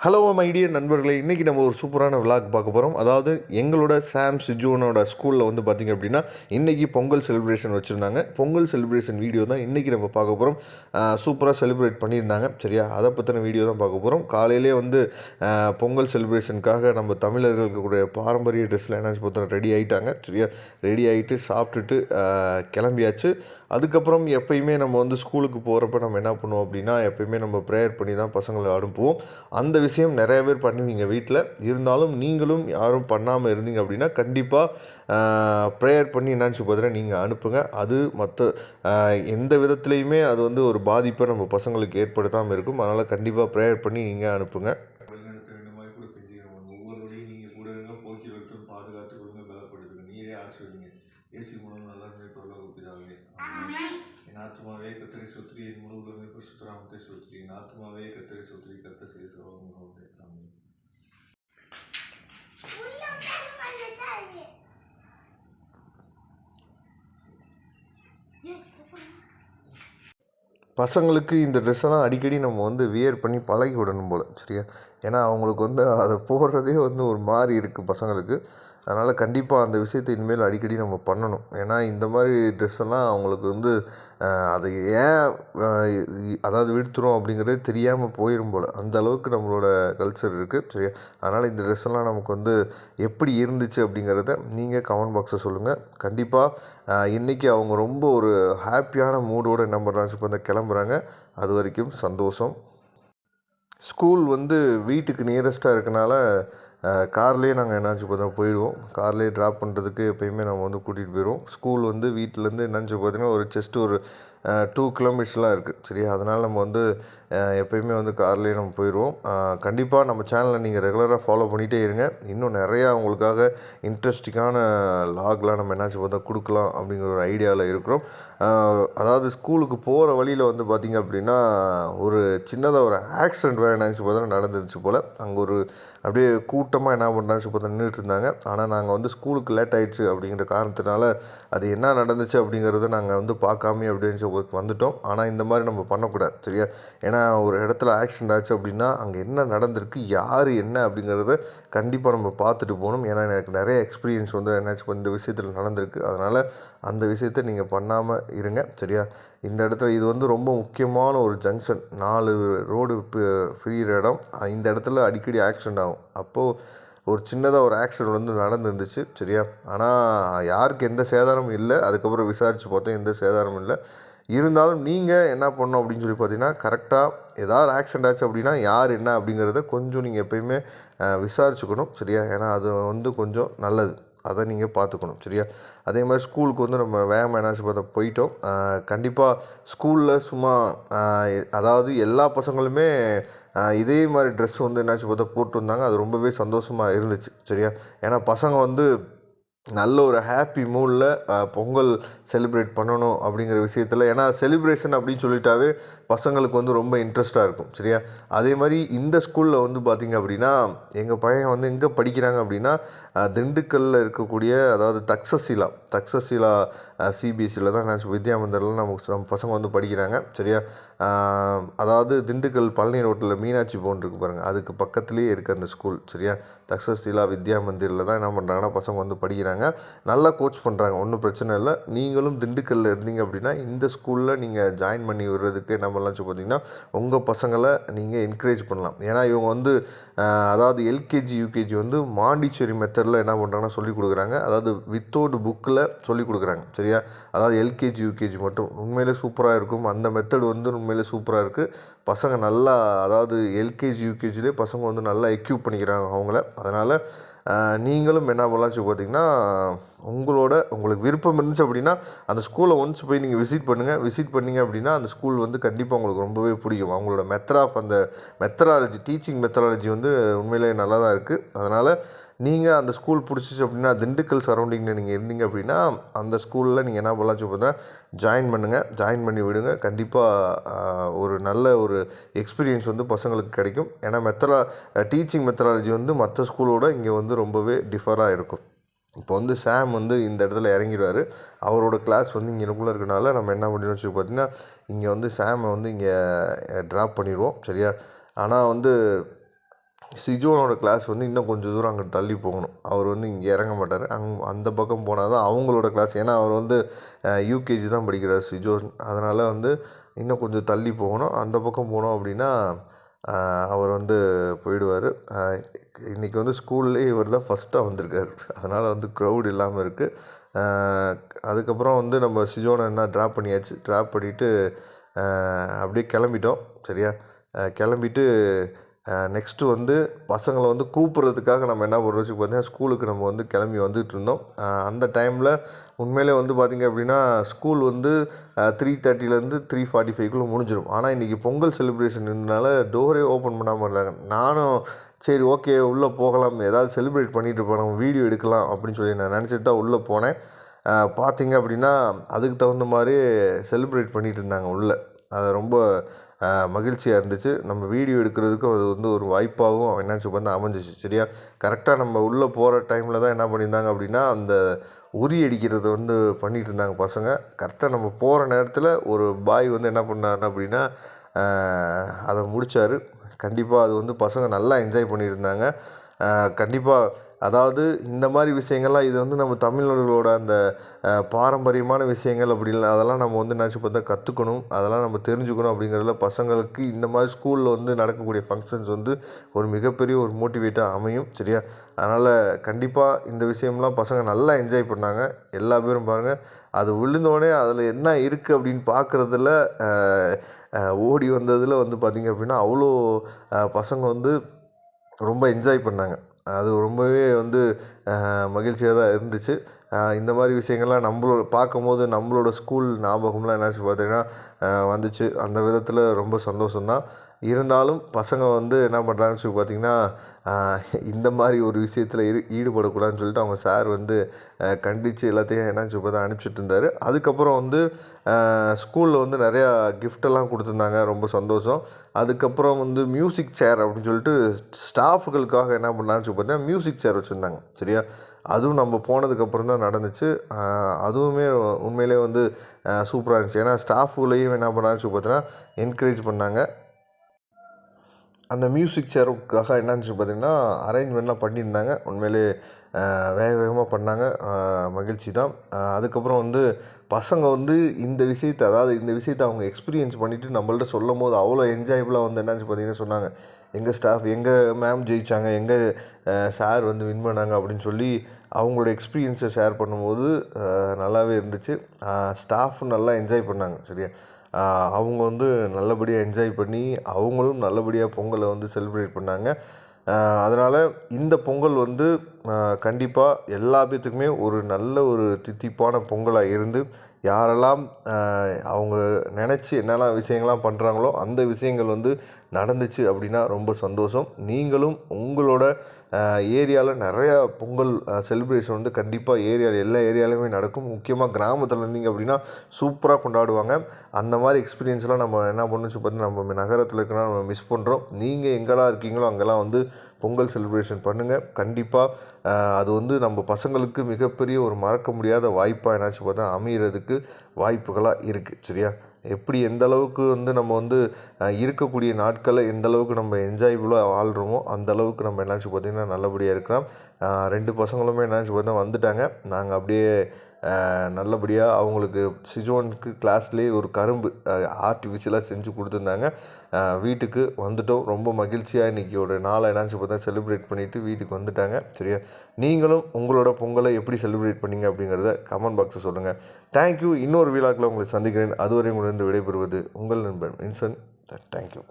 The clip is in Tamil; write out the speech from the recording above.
ஹலோ மை டியர் நண்பர்களே, இன்றைக்கி நம்ம ஒரு சூப்பரான விளாக் பார்க்க போகிறோம். அதாவது எங்களோட சாம் சிஜுவனோட ஸ்கூலில் வந்து பார்த்திங்க அப்படின்னா இன்றைக்கி பொங்கல் செலிப்ரேஷன் வச்சுருந்தாங்க. பொங்கல் செலிப்ரேஷன் வீடியோ தான் இன்றைக்கி நம்ம பார்க்க போகிறோம். சூப்பராக செலிப்ரேட் பண்ணியிருந்தாங்க. சரியா, அதை பற்றின வீடியோ தான் பார்க்க போகிறோம். காலையிலே வந்து பொங்கல் செலிப்ரேஷனுக்காக நம்ம தமிழர்களுடைய பாரம்பரிய ட்ரெஸ்ஸில் என்னாச்சு பார்த்தோம் ரெடி ஆகிட்டாங்க. சரியா, ரெடி ஆகிட்டு சாப்பிட்டுட்டு கிளம்பியாச்சு. அதுக்கப்புறம் எப்பயுமே நம்ம வந்து ஸ்கூலுக்கு போகிறப்ப நம்ம என்ன பண்ணுவோம் அப்படின்னா, எப்பயுமே நம்ம ப்ரேயர் பண்ணி தான் பசங்களை அனுப்புவோம். அந்த விஷயம் நிறைய பேர் பண்ணுவீங்க வீட்டில். இருந்தாலும் நீங்களும் யாரும் பண்ணாமல் இருந்தீங்க அப்படின்னா கண்டிப்பாக ப்ரேயர் பண்ணி என்னாச்சு பார்த்தீங்கன்னா நீங்கள் அனுப்புங்க. அது மற்ற எந்த விதத்துலேயுமே அது வந்து ஒரு பாதிப்பை நம்ம பசங்களுக்கு ஏற்படுத்தாமல் இருக்கும். அதனால் கண்டிப்பாக ப்ரேயர் பண்ணி நீங்கள் அனுப்புங்க. ஒவ்வொருவரையும் நீங்கள் கூட இருங்க, போக்கி வைத்து பாதுகாத்து கொடுங்க, பலப்படுத்துங்க, நீரே ஆசிர்வதிங்க. இயேசு மூலம் நல்லா பரலோக பிதாவே, ஆமென். என் ஆத்துமாவே கர்த்தரை ஸ்தோத்திரி, என் முழு உள்ளமே பரிசுத்த நாமத்தை ஸ்தோத்திரி. என் ஆத்துமாவே கர்த்தரை ஸ்தோத்திரி, கர்த்தர் செய்த சர்வ உண்டு. ஆமென். பசங்களுக்கு இந்த ட்ரெஸ்ஸெல்லாம் அடிக்கடி நம்ம வந்து வியர் பண்ணி பழகி விடணும் போல். சரியா, ஏன்னா அவங்களுக்கு வந்து அதை போடுறதே வந்து ஒரு மாதிரி இருக்குது பசங்களுக்கு. அதனால் கண்டிப்பாக அந்த விஷயத்தை இனிமேல் அடிக்கடி நம்ம பண்ணணும். ஏன்னா இந்த மாதிரி ட்ரெஸ்ஸெல்லாம் அவங்களுக்கு வந்து அதை ஏன் அதாவது விடுத்துரும் அப்படிங்கிறதே தெரியாமல் போயிடும் போல். அந்த அளவுக்கு நம்மளோட கல்ச்சர் இருக்குது. சரியா, அதனால் இந்த ட்ரெஸ்ஸெல்லாம் நமக்கு வந்து எப்படி இருந்துச்சு அப்படிங்கிறத நீங்கள் கமெண்ட் பாக்ஸில் சொல்லுங்கள். கண்டிப்பாக இன்றைக்கி அவங்க ரொம்ப ஒரு ஹாப்பியான மூடோடு என்ன பண்ணுறாங்க இப்போ வந்து கிளம்புறாங்க. அது வரைக்கும் சந்தோஷம். ஸ்கூல் வந்து வீட்டுக்கு நியரஸ்ட்டாக இருக்கனால கார்லேயே நாங்கள் என்னாச்சு பார்த்தா போயிடுவோம். கார்லேயே ட்ராப் பண்ணுறதுக்கு எப்போயுமே நம்ம வந்து கூட்டிகிட்டு போயிடுவோம். ஸ்கூல் வந்து வீட்டிலேருந்து என்னாச்சு பார்த்தீங்கன்னா ஒரு ஜஸ்ட் ஒரு 2 கிலோமீட்டர்ஸ்லாம் இருக்குது. சரியா, அதனால் நம்ம வந்து எப்போயுமே வந்து கார்லேயே நம்ம போயிடுவோம். கண்டிப்பாக நம்ம சேனலை நீங்கள் ரெகுலராக ஃபாலோ பண்ணிகிட்டே இருங்க. இன்னும் நிறையா உங்களுக்காக இன்ட்ரெஸ்டிங்கான லாக்லாம் நம்ம என்னாச்சு பார்த்தா கொடுக்கலாம் அப்படிங்கிற ஒரு ஐடியாவில் இருக்கிறோம். அதாவது ஸ்கூலுக்கு போகிற வழியில் வந்து பார்த்திங்க அப்படின்னா ஒரு சின்னதாக ஒரு ஆக்சிடெண்ட் வேறு என்னாச்சு பார்த்தா நடந்துருச்சு போல். அங்கே ஒரு அப்படியே கூட்டமாக என்ன பண்ணுறாச்சு பார்த்தா நின்றுட்டு இருந்தாங்க. ஆனால் நாங்கள் வந்து ஸ்கூலுக்கு லேட் ஆகிடுச்சு அப்படிங்கிற காரணத்தினால அது என்ன நடந்துச்சு அப்படிங்கிறத நாங்கள் வந்து பார்க்காமே அப்படின்னு வந்துட்டோம். ஆனால் இந்த மாதிரி நம்ம பண்ணக்கூடாது. சரியா, ஏன்னா ஒரு இடத்துல ஆக்சிடெண்ட் ஆச்சு அப்படின்னா அங்கே என்ன நடந்திருக்கு, யார் என்ன அப்படிங்கிறத கண்டிப்பாக நம்ம பார்த்துட்டு போகணும். ஏன்னா எனக்கு நிறைய எக்ஸ்பீரியன்ஸ் வந்து என்னாச்சு இந்த விஷயத்தில் நடந்திருக்கு. அதனால் அந்த விஷயத்தை நீங்கள் பண்ணாமல் இருங்க. சரியா, இந்த இடத்துல இது வந்து ரொம்ப முக்கியமான ஒரு ஜங்ஷன், 4 ரோடு பிரிகிற இடம். இந்த இடத்துல அடிக்கடி ஆக்சிடெண்ட் ஆகும். அப்போது ஒரு சின்னதாக ஒரு ஆக்சிடெண்ட் வந்து நடந்துருந்துச்சு. சரியா, ஆனால் யாருக்கு எந்த சேதாரமும் இல்லை. அதுக்கப்புறம் விசாரித்து பார்த்தோம், எந்த சேதாரமும் இல்லை. இருந்தாலும் நீங்கள் என்ன பண்ணணும் அப்படின்னு சொல்லி பார்த்தீங்கன்னா, கரெக்டாக ஏதாவது ஆக்சிடெண்ட் ஆச்சு அப்படின்னா யார் என்ன அப்படிங்கிறத கொஞ்சம் நீங்கள் எப்போயுமே விசாரிச்சுக்கணும். சரியா, ஏன்னா அது வந்து கொஞ்சம் நல்லது. அதை நீங்கள் பார்த்துக்கணும். சரியா, அதே மாதிரி ஸ்கூலுக்கு வந்து நம்ம வேகமாக என்னாச்சு பார்த்தா போயிட்டோம். கண்டிப்பாக ஸ்கூலில் சும்மா அதாவது எல்லா பசங்களுமே இதே மாதிரி ட்ரெஸ் வந்து என்னாச்சு பார்த்தா போட்டு வந்தாங்க. அது ரொம்பவே சந்தோஷமாக இருந்துச்சு. சரியா, ஏன்னா பசங்க வந்து நல்ல ஒரு ஹாப்பி மூடில் பொங்கல் செலிப்ரேட் பண்ணணும் அப்படிங்கிற விஷயத்தில், ஏன்னா செலிப்ரேஷன் அப்படின்னு சொல்லிட்டாவே பசங்களுக்கு வந்து ரொம்ப இன்ட்ரெஸ்ட்டாக இருக்கும். சரியா, அதே மாதிரி இந்த ஸ்கூலில் வந்து பார்த்திங்க அப்படின்னா எங்கள் பையன் வந்து எங்கே படிக்கிறாங்க அப்படின்னா திண்டுக்கல்லில் இருக்கக்கூடிய அதாவது தக்ஷசீலா சிபிஎஸ்சியில் தான் நினச்சி வித்யா மந்திரில் நம்ம பசங்க வந்து படிக்கிறாங்க. சரியா, அதாவது திண்டுக்கல் பழனி ரோட்டில் மீனாட்சி பவன் இருக்குது பாருங்கள், அதுக்கு பக்கத்துலேயே இருக்குது அந்த ஸ்கூல். சரியா, தக்ஷசீலா வித்யா மந்திரில் தான் என்ன பண்ணுறாங்கன்னா பசங்க வந்து படிக்கிறாங்க. நல்லா கோச் பண்ணுறாங்க, ஒன்றும் பிரச்சனை இல்லை. நீங்களும் திண்டுக்கல்லில் இருந்தீங்க அப்படின்னா இந்த ஸ்கூலில் நீங்கள் ஜாயின் பண்ணி விடுறதுக்கு என்ன பண்ணலாம் பார்த்தீங்கன்னா உங்கள் பசங்களை நீங்கள் என்கரேஜ் பண்ணலாம். ஏன்னா இவங்க வந்து அதாவது எல்கேஜி யூகேஜி வந்து மாண்டிச்சேரி மெத்தடில் என்ன பண்ணுறாங்கன்னா சொல்லிக் கொடுக்குறாங்க. அதாவது வித்தவுட் புக்கில் சொல்லிக் கொடுக்குறாங்க. சரியா, அதாவது எல்கேஜி யூகேஜி மட்டும் உண்மையிலே சூப்பராக இருக்கும். அந்த மெத்தட் வந்து உண்மையிலே சூப்பராக இருக்குது. பசங்க நல்லா அதாவது எல்கேஜி யூகேஜிலே பசங்க வந்து நல்லா எக்யூப் பண்ணிக்கிறாங்க அவங்கள. அதனால் நீங்களும் என்ன பண்ணலாம்னு பார்த்தீங்கன்னா உங்களுக்கு விருப்பம் இருந்துச்சு அப்படின்னா அந்த ஸ்கூலை ஒன்ஸ் போய் நீங்கள் விசிட் பண்ணுங்கள். விசிட் பண்ணிங்க அப்படின்னா அந்த ஸ்கூல் வந்து கண்டிப்பாக உங்களுக்கு ரொம்பவே பிடிக்கும். அவங்களோட அந்த மெத்தடாலஜி, டீச்சிங் மெத்தடாலஜி வந்து உண்மையிலே நல்லா தான் இருக்குது. அதனால் நீங்கள் அந்த ஸ்கூல் பிடிச்சிச்சு அப்படின்னா திண்டுக்கல் சரௌண்டிங்கில் நீங்கள் இருந்தீங்க அப்படின்னா அந்த ஸ்கூலில் நீங்கள் என்ன பண்ணலாம் பார்த்தீங்கன்னா ஜாயின் பண்ணுங்கள், ஜாயின் பண்ணி விடுங்க. கண்டிப்பாக ஒரு நல்ல ஒரு எக்ஸ்பீரியன்ஸ் வந்து பசங்களுக்கு கிடைக்கும். ஏன்னா டீச்சிங் மெத்தடாலஜி வந்து மற்ற ஸ்கூலோட இங்கே வந்து ரொம்பவே டிஃபராக இருக்கும். இப்போ வந்து சாம் வந்து இந்த இடத்துல இறங்கிடுவார். அவரோட கிளாஸ் வந்து இங்கே எனக்குள்ளே இருக்கனால நம்ம என்ன பண்ணிடுவோம் வச்சு பார்த்தீங்கன்னா இங்கே வந்து சாமை வந்து இங்கே ட்ராப் பண்ணிடுவோம். சரியா, ஆனால் வந்து சிஜோனோட கிளாஸ் வந்து இன்னும் கொஞ்சம் தூரம் அங்கே தள்ளி போகணும். அவர் வந்து இங்கே இறங்க மாட்டார். அந்த பக்கம் போனால் தான் அவங்களோட கிளாஸ். ஏன்னா அவர் வந்து யூகேஜி தான் படிக்கிறார் சிஜோன். அதனால் வந்து இன்னும் கொஞ்சம் தள்ளி போகணும். அந்த பக்கம் போனோம் அப்படின்னா அவர் வந்து போயிடுவார். இன்றைக்கி வந்து ஸ்கூல்லேயே இவர் தான் ஃபஸ்ட்டாக வந்திருக்கார். அதனால் வந்து க்ரௌட் இல்லாமல் இருக்குது. அதுக்கப்புறம் வந்து நம்ம சிஜோனை என்ன ட்ராப் பண்ணியாச்சு. ட்ராப் பண்ணிவிட்டு அப்படியே கிளம்பிட்டோம். சரியா, கிளம்பிட்டு நெக்ஸ்ட்டு வந்து பசங்களை வந்து கூப்பிட்றதுக்காக நம்ம என்ன பண்ணுறோம் பார்த்தீங்கன்னா, ஸ்கூலுக்கு நம்ம வந்து கிளம்பி வந்துட்டுருந்தோம். அந்த டைமில் உண்மையிலே வந்து பார்த்திங்க அப்படின்னா ஸ்கூல் வந்து 3:30லேருந்து 3:45க்குள்ளே முடிஞ்சிடும். ஆனால் இன்றைக்கி பொங்கல் செலிப்ரேஷன் இருந்தனால டோரே ஓப்பன் பண்ணாமல் இருந்தாங்க. நானும் சரி ஓகே உள்ளே போகலாம், ஏதாவது செலிப்ரேட் பண்ணிகிட்டு இருப்போம், நம்ம வீடியோ எடுக்கலாம் அப்படின்னு சொல்லி நான் நினச்சிட்டு தான் உள்ளே போனேன். பார்த்திங்க அப்படின்னா அதுக்கு தகுந்த மாதிரி செலிப்ரேட் பண்ணிகிட்டு இருந்தாங்க உள்ளே. அது ரொம்ப மகிழ்ச்சியாக இருந்துச்சு. நம்ம வீடியோ எடுக்கிறதுக்கும் அது வந்து ஒரு வாய்ப்பாகவும் என்னாச்சு பார்த்தா அமைஞ்சிச்சு. சரியா, கரெக்டாக நம்ம உள்ளே போகிற டைமில் தான் என்ன பண்ணியிருந்தாங்க அப்படின்னா, அந்த உரி அடிக்கிறத வந்து பண்ணிகிட்டு இருந்தாங்க பசங்க. கரெக்டாக நம்ம போகிற நேரத்தில் ஒரு பாய் வந்து என்ன பண்ணார் அப்படின்னா அதை முடித்தார். கண்டிப்பாக அது வந்து பசங்க நல்லா என்ஜாய் பண்ணியிருந்தாங்க. கண்டிப்பாக அதாவது இந்த மாதிரி விஷயங்கள்லாம் இது வந்து நம்ம தமிழர்களோட அந்த பாரம்பரியமான விஷயங்கள் அப்படி இல்லை, அதெல்லாம் நம்ம வந்து என்னாச்சு பார்த்தா கற்றுக்கணும், அதெல்லாம் நம்ம தெரிஞ்சுக்கணும். அப்படிங்கிறதுல பசங்களுக்கு இந்த மாதிரி ஸ்கூலில் வந்து நடக்கக்கூடிய ஃபங்க்ஷன்ஸ் வந்து ஒரு மிகப்பெரிய ஒரு மோட்டிவேட்டாக அமையும். சரியா, அதனால் கண்டிப்பாக இந்த விஷயம்லாம் பசங்க நல்லா என்ஜாய் பண்ணாங்க. எல்லா பேரும் பாருங்கள், அது விழுந்தோடனே அதில் என்ன இருக்குது அப்படின்னு பார்க்குறதுல ஓடி வந்ததில் வந்து பார்த்திங்க அப்படின்னா அவ்வளோ பசங்க வந்து ரொம்ப என்ஜாய் பண்ணாங்க. அது ரொம்பவே வந்து மகிழ்ச்சியாக தான் இருந்துச்சு. இந்த மாதிரி விஷயங்கள்லாம் நம்மளோட பார்க்கும்போது நம்மளோட ஸ்கூல் ஞாபகம்லாம் என்னாச்சு பார்த்தீங்கன்னா வந்துச்சு. அந்த விதத்தில் ரொம்ப சந்தோஷம்தான். இருந்தாலும் பசங்க வந்து என்ன பண்ணுறாங்கன்னு சொல்லி பார்த்திங்கன்னா, இந்த மாதிரி ஒரு விஷயத்தில் ஈடுபடக்கூடாதுன்னு சொல்லிட்டு அவங்க சார் வந்து கண்டித்து எல்லாத்தையும் என்னான்னு சொல்லி பார்த்தா அனுப்பிச்சிட்டு இருந்தார். அதுக்கப்புறம் வந்து ஸ்கூலில் வந்து நிறையா கிஃப்டெல்லாம் கொடுத்துருந்தாங்க, ரொம்ப சந்தோஷம். அதுக்கப்புறம் வந்து மியூசிக் சேர் அப்படின்னு சொல்லிட்டு ஸ்டாஃபுகளுக்காக என்ன பண்ணான்னு சொல்லி பார்த்தீங்கன்னா மியூசிக் சேர் வச்சுருந்தாங்க. சரியா, அதுவும் நம்ம போனதுக்கப்புறம் தான் நடந்துச்சு. அதுவுமே உண்மையிலே வந்து சூப்பராக இருந்துச்சு. ஏன்னா ஸ்டாஃபுகளையும் என்ன பண்ணான்னு சொல்லி பார்த்தீங்கன்னா என்கரேஜ் பண்ணாங்க. அந்த மியூசிக் சேருக்காக என்னான்னு சொல்லி பார்த்தீங்கன்னா அரேஞ்ச்மெண்ட்லாம் பண்ணியிருந்தாங்க. உண்மையிலே வேக வேகமாக பண்ணாங்க. மகிழ்ச்சி தான். அதுக்கப்புறம் வந்து பசங்க வந்து இந்த விஷயத்தை, அதாவது இந்த விஷயத்தை அவங்க எக்ஸ்பீரியன்ஸ் பண்ணிவிட்டு நம்மள்ட்ட சொல்லும்போது அவ்வளோ என்ஜாயபுளாக வந்து என்னாச்சு பார்த்தீங்கன்னா சொன்னாங்க, எங்கள் ஸ்டாஃப் எங்கள் மேம் ஜெயித்தாங்க, எங்கள் சார் வந்து வின் பண்ணாங்க அப்படின்னு சொல்லி அவங்களோட எக்ஸ்பீரியன்ஸை ஷேர் பண்ணும்போது நல்லாவே இருந்துச்சு. ஸ்டாஃபும் நல்லா என்ஜாய் பண்ணாங்க. சரியா, அவங்க வந்து நல்லபடியாக என்ஜாய் பண்ணி அவங்களும் நல்லபடியாக பொங்கலை வந்து செலிப்ரேட் பண்ணாங்க. அதனால் இந்த பொங்கல் வந்து கண்டிப்பாக எல்லா பேர்த்துக்குமே ஒரு நல்ல ஒரு தித்திப்பான பொங்கலாக இருந்து யாரெல்லாம் அவங்க நினச்சி என்னெல்லாம் விஷயங்கள்லாம் பண்ணுறாங்களோ அந்த விஷயங்கள் வந்து நடந்துச்சு அப்படின்னா ரொம்ப சந்தோஷம். நீங்களும் உங்களோட ஏரியாவில் நிறையா பொங்கல் செலிப்ரேஷன் வந்து கண்டிப்பாக ஏரியாவில் எல்லா ஏரியாலையுமே நடக்கும். முக்கியமாக கிராமத்தில் இருந்தீங்க அப்படின்னா சூப்பராக கொண்டாடுவாங்க. அந்த மாதிரி எக்ஸ்பீரியன்ஸ்லாம் நம்ம என்ன பண்ணுச்சு பார்த்தீங்கன்னா நம்ம நகரத்தில் இருக்கிறனா நம்ம மிஸ் பண்ணுறோம். நீங்கள் எங்கெல்லாம் இருக்கீங்களோ அங்கெல்லாம் வந்து பொங்கல் செலிப்ரேஷன் பண்ணுங்கள். கண்டிப்பாக அது வந்து நம்ம பசங்களுக்கு மிகப்பெரிய ஒரு மறக்க முடியாத வாய்ப்பாக என்னாச்சு பார்த்தா அமைகிறதுக்கு வாய்ப்புகளாக இருக்குது. சரியா, எப்படி எந்த அளவுக்கு வந்து நம்ம வந்து இருக்கக்கூடிய நாட்களை எந்த அளவுக்கு நம்ம என்ஜாய்புளாக வாழ்கிறோமோ அந்த அளவுக்கு நம்ம என்னாச்சு பார்த்திங்கன்னா நல்லபடியாக இருக்கிறோம். 2 பசங்களுமே என்னாச்சு பார்த்தா வந்துட்டாங்க. நாங்கள் அப்படியே நல்லபடியாக அவங்களுக்கு சிஜோனுக்கு கிளாஸ்லேயே ஒரு கரும்பு ஆர்டிஃபிஷியலாக செஞ்சு கொடுத்துருந்தாங்க. வீட்டுக்கு வந்துட்டோம். ரொம்ப மகிழ்ச்சியாக இன்றைக்கி ஒரு நாளை என்னாச்சு பார்த்தா செலிப்ரேட் பண்ணிவிட்டு வீட்டுக்கு வந்துட்டாங்க. சரியா, நீங்களும் உங்களோட பொங்கலை எப்படி செலிப்ரேட் பண்ணீங்க அப்படிங்கிறத கமெண்ட் பாக்ஸில் சொல்லுங்கள். தேங்க்யூ. இன்னொரு விழாக்கில் உங்களை சந்திக்கிறேன். அதுவரை உங்களிடம் விடைபெறுவது உங்கள் நண்பன் வின்சன். தேங்க்யூ.